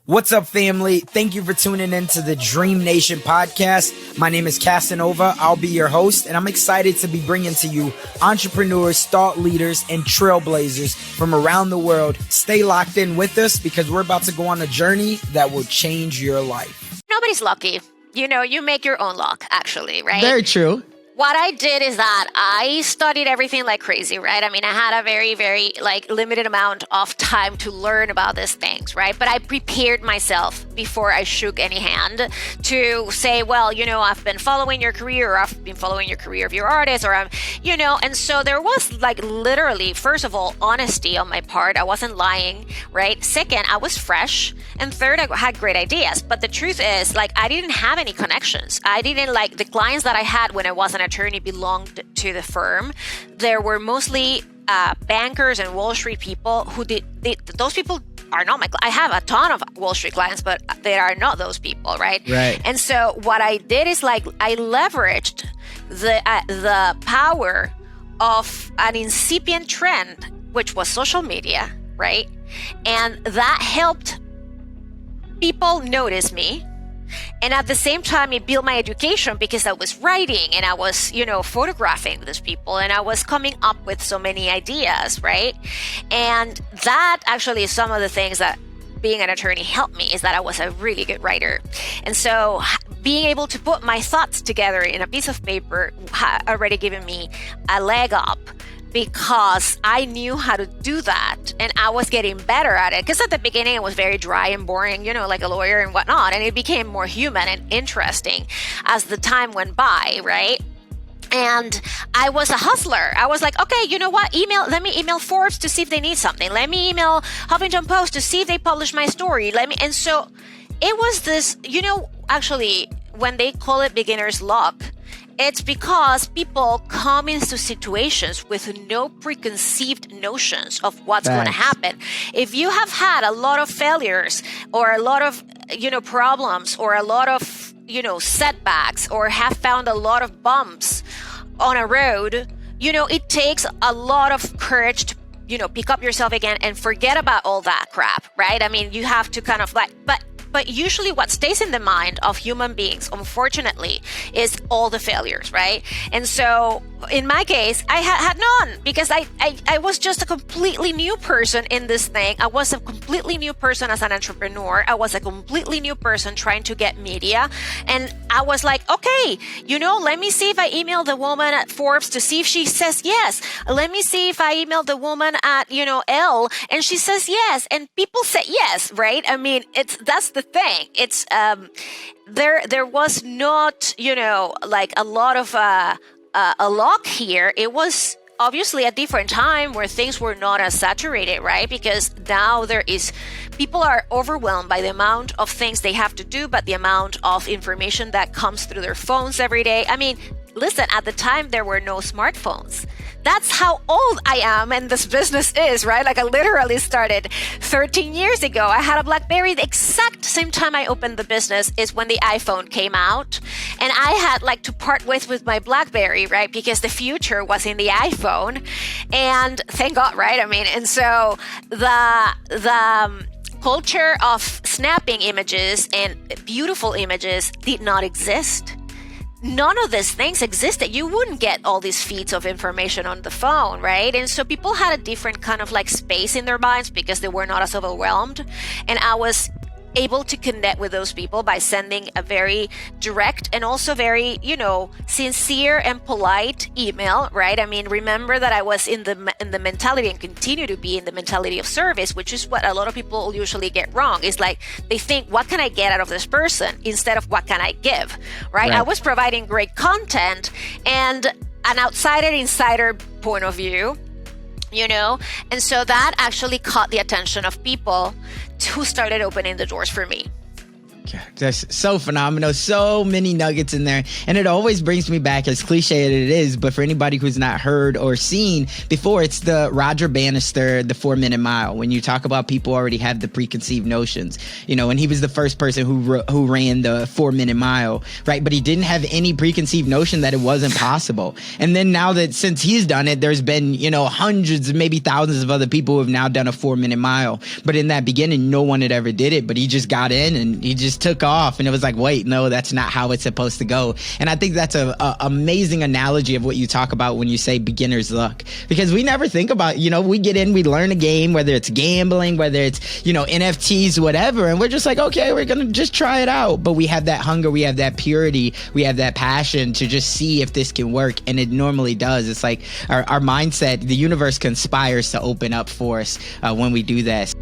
What's up, family? Thank you for tuning in to the DreamNation podcast. My name is Casanova. I'll be your host, and I'm excited to be bringing to you entrepreneurs, thought leaders, and trailblazers from around the world. Stay locked in with us because we're about to go on a journey that will change your life. Nobody's lucky. You make your own luck, actually, right? Very true. What I did is that I studied everything like crazy, right? I mean, I had a very, very limited amount of time to learn about these things, right? But I prepared myself before I shook any hand to say, well, I've been following your career, or I've been following your career of your artist, or and so there was literally, first of all, honesty on my part. I wasn't lying, right? Second, I was fresh. And third, I had great ideas. But the truth is, I didn't have any connections. I didn't the clients that I had when I was an attorney belonged to the firm. There were mostly bankers and Wall Street people who those people are not my clients. I have a ton of Wall Street clients, but they are not those people, right? Right. And so what I did is I leveraged the power of an incipient trend, which was social media, right? And that helped people notice me. And at the same time, it built my education because I was writing and I was, photographing these people and I was coming up with so many ideas, right? And that actually is some of the things that being an attorney helped me, is that I was a really good writer. And so being able to put my thoughts together in a piece of paper had already given me a leg up, because I knew how to do that and I was getting better at it. Because at the beginning it was very dry and boring, like a lawyer and whatnot. And it became more human and interesting as the time went by, right? And I was a hustler. I was like, okay, you know what? Let me email Forbes to see if they need something. Let me email Huffington Post to see if they publish my story. And so it was this, actually, when they call it beginner's luck, it's because people come into situations with no preconceived notions of what's going to happen. If you have had a lot of failures or a lot of, problems or a lot of, setbacks, or have found a lot of bumps on a road, it takes a lot of courage to, pick up yourself again and forget about all that crap, right? I mean, you have to kind of but usually what stays in the mind of human beings, unfortunately, is all the failures, right? And so in my case, I had none, because I was just a completely new person in this thing. I was a completely new person as an entrepreneur. I was a completely new person trying to get media. And I was like, okay, let me see if I email the woman at Forbes to see if she says yes. Let me see if I email the woman at, Elle, and she says yes. And people said yes, right? I mean, that's the thing. It's there was not a lot of a lock here. It was obviously a different time where things were not as saturated, right? Because now people are overwhelmed by the amount of things they have to do, but the amount of information that comes through their phones every day. I mean, listen, at the time there were no smartphones. That's how old I am and this business is, right? I literally started 13 years ago. I had a BlackBerry. The exact same time I opened the business is when the iPhone came out. And I had to part with my BlackBerry, right? Because the future was in the iPhone. And thank God, right? I mean, and so the culture of snapping images and beautiful images did not exist. None of these things existed. You wouldn't get all these feeds of information on the phone, right? And so people had a different kind of space in their minds because they were not as overwhelmed. And I was able to connect with those people by sending a very direct and also very, sincere and polite email, right? I mean, remember that I was in the mentality and continue to be in the mentality of service, which is what a lot of people usually get wrong. It's they think, what can I get out of this person instead of what can I give, right? I was providing great content and an outsider insider point of view, and so that actually caught the attention of people who started opening the doors for me. God, that's so phenomenal. So many nuggets in there. And it always brings me back, as cliche as it is, but for anybody who's not heard or seen before, it's the Roger Bannister, the 4 Minute Mile. When you talk about people already have the preconceived notions, and he was the first person who ran the 4 Minute Mile, right? But he didn't have any preconceived notion that it wasn't possible. And then now that since he's done it, there's been, hundreds, maybe thousands of other people who have now done a 4 Minute Mile. But in that beginning, no one had ever did it, but he just got in and he just took off, and it was like, wait, no, that's not how it's supposed to go. And I think that's a amazing analogy of what you talk about when you say beginner's luck, because we never think about, we get in, we learn a game, whether it's gambling, whether it's, NFTs, whatever. And we're just like, okay, we're going to just try it out. But we have that hunger, we have that purity, we have that passion to just see if this can work. And it normally does. It's like our mindset, the universe conspires to open up for us when we do that.